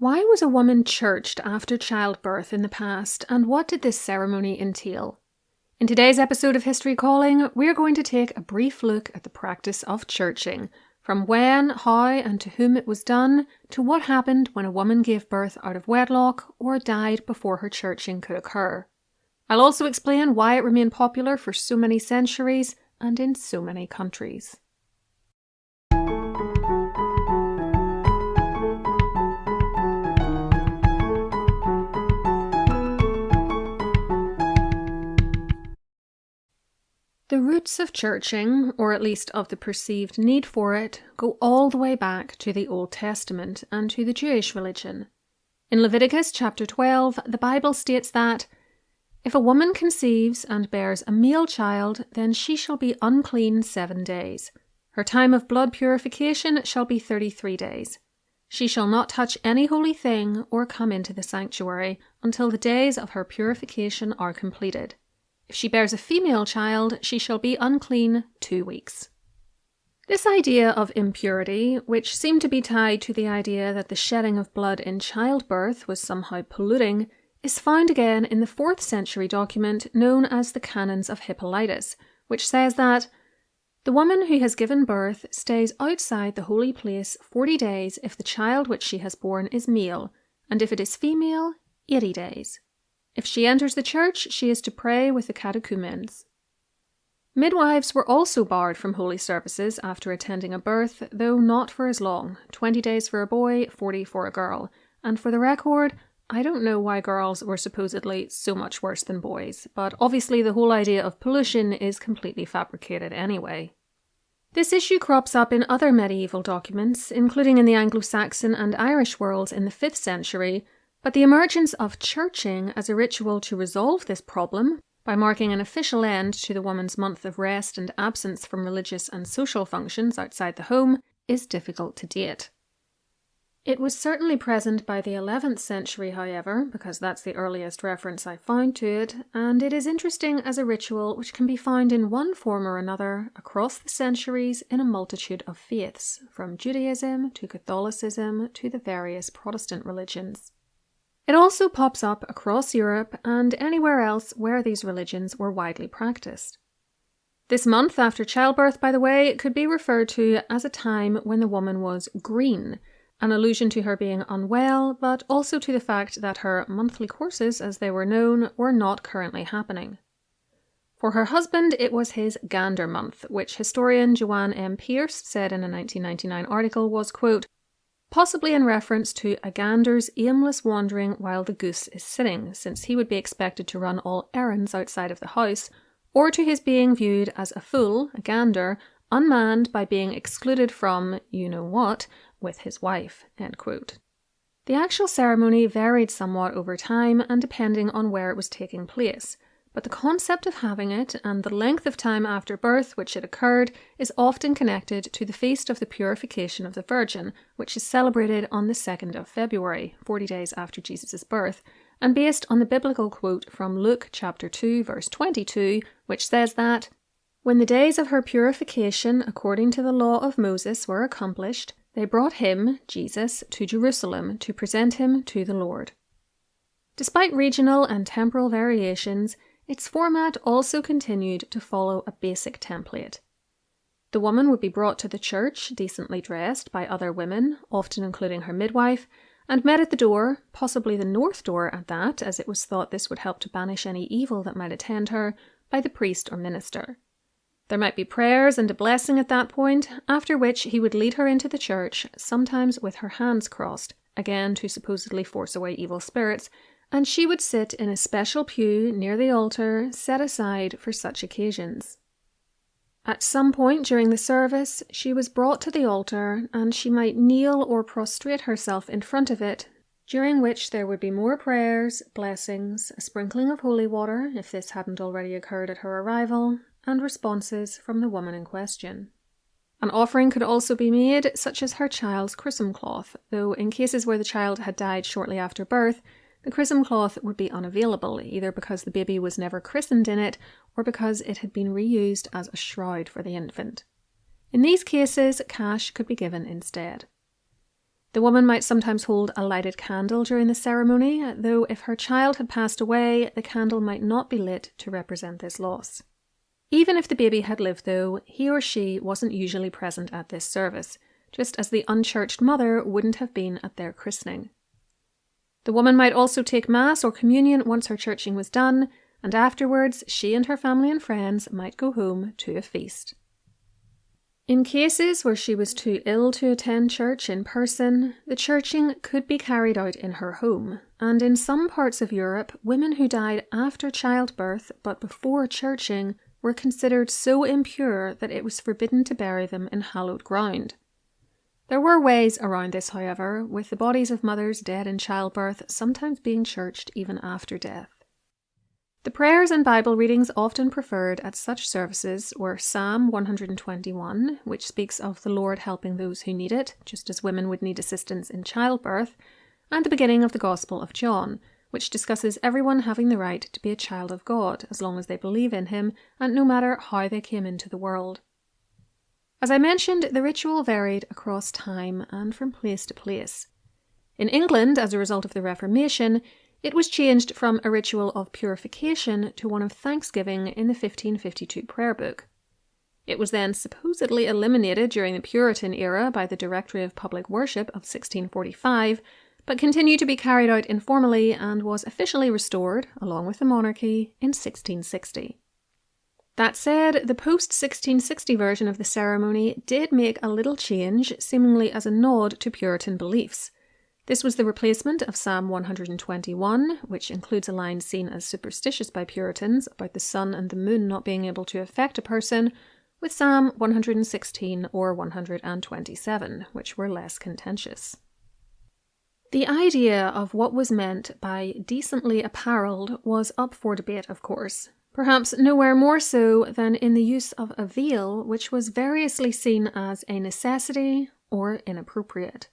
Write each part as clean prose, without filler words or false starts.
Why was a woman churched after childbirth in the past, and what did this ceremony entail? In today's episode of History Calling, we're going to take a brief look at the practice of churching, from when, how, and to whom it was done, to what happened when a woman gave birth out of wedlock or died before her churching could occur. I'll also explain why it remained popular for so many centuries and in so many countries. The roots of churching, or at least of the perceived need for it, go all the way back to the Old Testament and to the Jewish religion. In Leviticus chapter 12, the Bible states that, "If a woman conceives and bears a male child, then she shall be unclean 7 days. Her time of blood purification shall be 33 days. She shall not touch any holy thing or come into the sanctuary until the days of her purification are completed. If she bears a female child, she shall be unclean 2 weeks. This idea of impurity, which seemed to be tied to the idea that the shedding of blood in childbirth was somehow polluting, is found again in the 4th century document known as the Canons of Hippolytus, which says that the woman who has given birth stays outside the holy place 40 days if the child which she has borne is male, and if it is female, 80 days. If she enters the church, she is to pray with the catechumens. Midwives were also barred from holy services after attending a birth, though not for as long, 20 days for a boy, 40 for a girl. And for the record, I don't know why girls were supposedly so much worse than boys, but obviously the whole idea of pollution is completely fabricated anyway. This issue crops up in other medieval documents, including in the Anglo-Saxon and Irish worlds in the 5th century, but the emergence of churching as a ritual to resolve this problem, by marking an official end to the woman's month of rest and absence from religious and social functions outside the home, is difficult to date. It was certainly present by the 11th century, however, because that's the earliest reference I found to it, and it is interesting as a ritual which can be found in one form or another across the centuries in a multitude of faiths, from Judaism to Catholicism to the various Protestant religions. It also pops up across Europe and anywhere else where these religions were widely practiced. This month after childbirth, by the way, could be referred to as a time when the woman was green, an allusion to her being unwell, but also to the fact that her monthly courses, as they were known, were not currently happening. For her husband, it was his gander month, which historian Joanne M. Pierce said in a 1999 article was, quote, possibly in reference to a gander's aimless wandering while the goose is sitting, since he would be expected to run all errands outside of the house, or to his being viewed as a fool, a gander, unmanned by being excluded from, you-know-what, with his wife, end quote. The actual ceremony varied somewhat over time and depending on where it was taking place, but the concept of having it and the length of time after birth which it occurred is often connected to the Feast of the Purification of the Virgin, which is celebrated on the 2nd of February, 40 days after Jesus' birth, and based on the biblical quote from Luke chapter 2, verse 22, which says that, "When the days of her purification according to the law of Moses were accomplished, they brought him, Jesus, to Jerusalem to present him to the Lord." Despite regional and temporal variations, its format also continued to follow a basic template. The woman would be brought to the church, decently dressed by other women, often including her midwife, and met at the door, possibly the north door at that, as it was thought this would help to banish any evil that might attend her, by the priest or minister. There might be prayers and a blessing at that point, after which he would lead her into the church, sometimes with her hands crossed, again to supposedly force away evil spirits, and she would sit in a special pew near the altar set aside for such occasions. At some point during the service, she was brought to the altar and she might kneel or prostrate herself in front of it, during which there would be more prayers, blessings, a sprinkling of holy water, if this hadn't already occurred at her arrival, and responses from the woman in question. An offering could also be made, such as her child's chrisom cloth, though in cases where the child had died shortly after birth, the chrisom cloth would be unavailable, either because the baby was never christened in it or because it had been reused as a shroud for the infant. In these cases, cash could be given instead. The woman might sometimes hold a lighted candle during the ceremony, though if her child had passed away, the candle might not be lit to represent this loss. Even if the baby had lived, though, he or she wasn't usually present at this service, just as the unchurched mother wouldn't have been at their christening. The woman might also take Mass or communion once her churching was done, and afterwards she and her family and friends might go home to a feast. In cases where she was too ill to attend church in person, the churching could be carried out in her home, and in some parts of Europe, women who died after childbirth but before churching were considered so impure that it was forbidden to bury them in hallowed ground. There were ways around this, however, with the bodies of mothers dead in childbirth sometimes being churched even after death. The prayers and Bible readings often preferred at such services were Psalm 121, which speaks of the Lord helping those who need it, just as women would need assistance in childbirth, and the beginning of the Gospel of John, which discusses everyone having the right to be a child of God as long as they believe in him and no matter how they came into the world. As I mentioned, the ritual varied across time and from place to place. In England, as a result of the Reformation, it was changed from a ritual of purification to one of thanksgiving in the 1552 prayer book. It was then supposedly eliminated during the Puritan era by the Directory of Public Worship of 1645, but continued to be carried out informally and was officially restored, along with the monarchy, in 1660. That said, the post-1660 version of the ceremony did make a little change, seemingly as a nod to Puritan beliefs. This was the replacement of Psalm 121, which includes a line seen as superstitious by Puritans about the sun and the moon not being able to affect a person, with Psalm 116 or 127, which were less contentious. The idea of what was meant by decently apparelled was up for debate, of course, perhaps nowhere more so than in the use of a veil, which was variously seen as a necessity or inappropriate.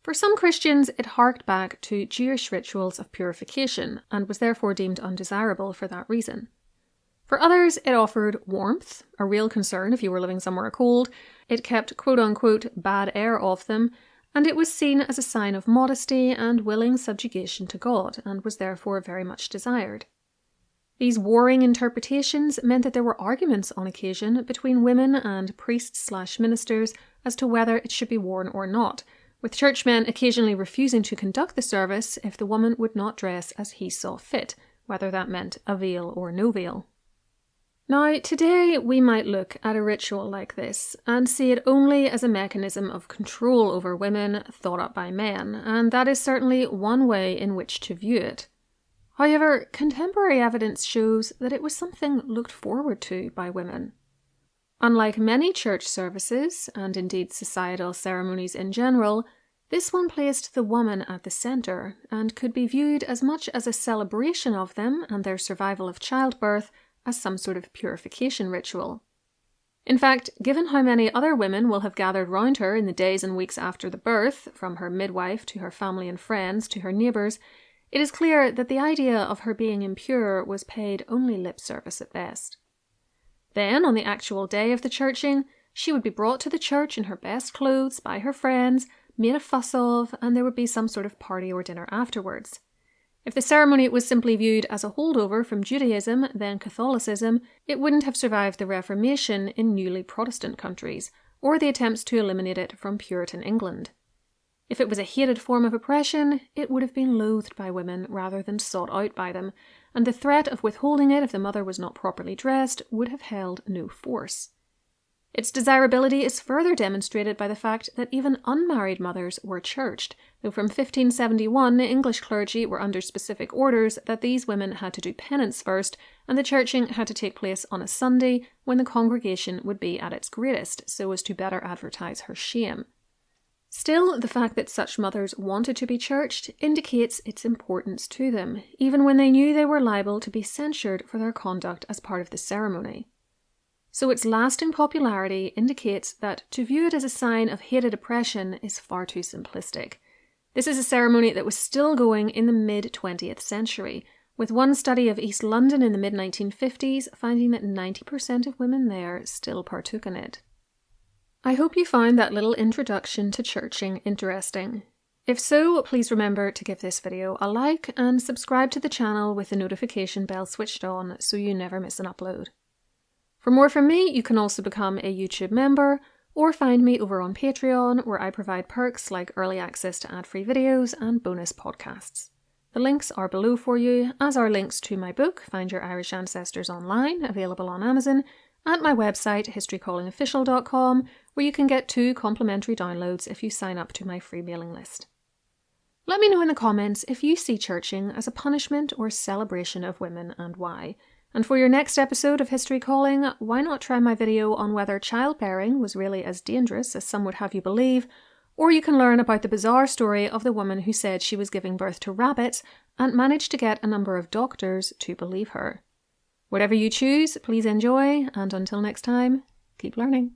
For some Christians, it harked back to Jewish rituals of purification and was therefore deemed undesirable for that reason. For others, it offered warmth, a real concern if you were living somewhere cold, it kept quote-unquote bad air off them, and it was seen as a sign of modesty and willing subjugation to God, and was therefore very much desired. These warring interpretations meant that there were arguments on occasion between women and priests/ministers as to whether it should be worn or not, with churchmen occasionally refusing to conduct the service if the woman would not dress as he saw fit, whether that meant a veil or no veil. Now, today we might look at a ritual like this and see it only as a mechanism of control over women thought up by men, and that is certainly one way in which to view it. However, contemporary evidence shows that it was something looked forward to by women. Unlike many church services, and indeed societal ceremonies in general, this one placed the woman at the centre and could be viewed as much as a celebration of them and their survival of childbirth as some sort of purification ritual. In fact, given how many other women will have gathered round her in the days and weeks after the birth, from her midwife to her family and friends to her neighbours, it is clear that the idea of her being impure was paid only lip service at best. Then, on the actual day of the churching, she would be brought to the church in her best clothes by her friends, made a fuss of, and there would be some sort of party or dinner afterwards. If the ceremony was simply viewed as a holdover from Judaism, then Catholicism, it wouldn't have survived the Reformation in newly Protestant countries, or the attempts to eliminate it from Puritan England. If it was a hated form of oppression, it would have been loathed by women rather than sought out by them, and the threat of withholding it if the mother was not properly dressed would have held no force. Its desirability is further demonstrated by the fact that even unmarried mothers were churched, though from 1571 English clergy were under specific orders that these women had to do penance first, and the churching had to take place on a Sunday when the congregation would be at its greatest, so as to better advertise her shame. Still, the fact that such mothers wanted to be churched indicates its importance to them, even when they knew they were liable to be censured for their conduct as part of the ceremony. So its lasting popularity indicates that to view it as a sign of hated oppression is far too simplistic. This is a ceremony that was still going in the mid-20th century, with one study of East London in the mid-1950s finding that 90% of women there still partook in it. I hope you found that little introduction to churching interesting. If so, please remember to give this video a like and subscribe to the channel with the notification bell switched on so you never miss an upload. For more from me, you can also become a YouTube member or find me over on Patreon, where I provide perks like early access to ad-free videos and bonus podcasts. The links are below for you, as are links to my book, Find Your Irish Ancestors Online, available on Amazon, and my website, historycallingofficial.com, where you can get 2 complimentary downloads if you sign up to my free mailing list. Let me know in the comments if you see churching as a punishment or celebration of women and why. And for your next episode of History Calling, why not try my video on whether childbearing was really as dangerous as some would have you believe, or you can learn about the bizarre story of the woman who said she was giving birth to rabbits and managed to get a number of doctors to believe her. Whatever you choose, please enjoy, and until next time, keep learning.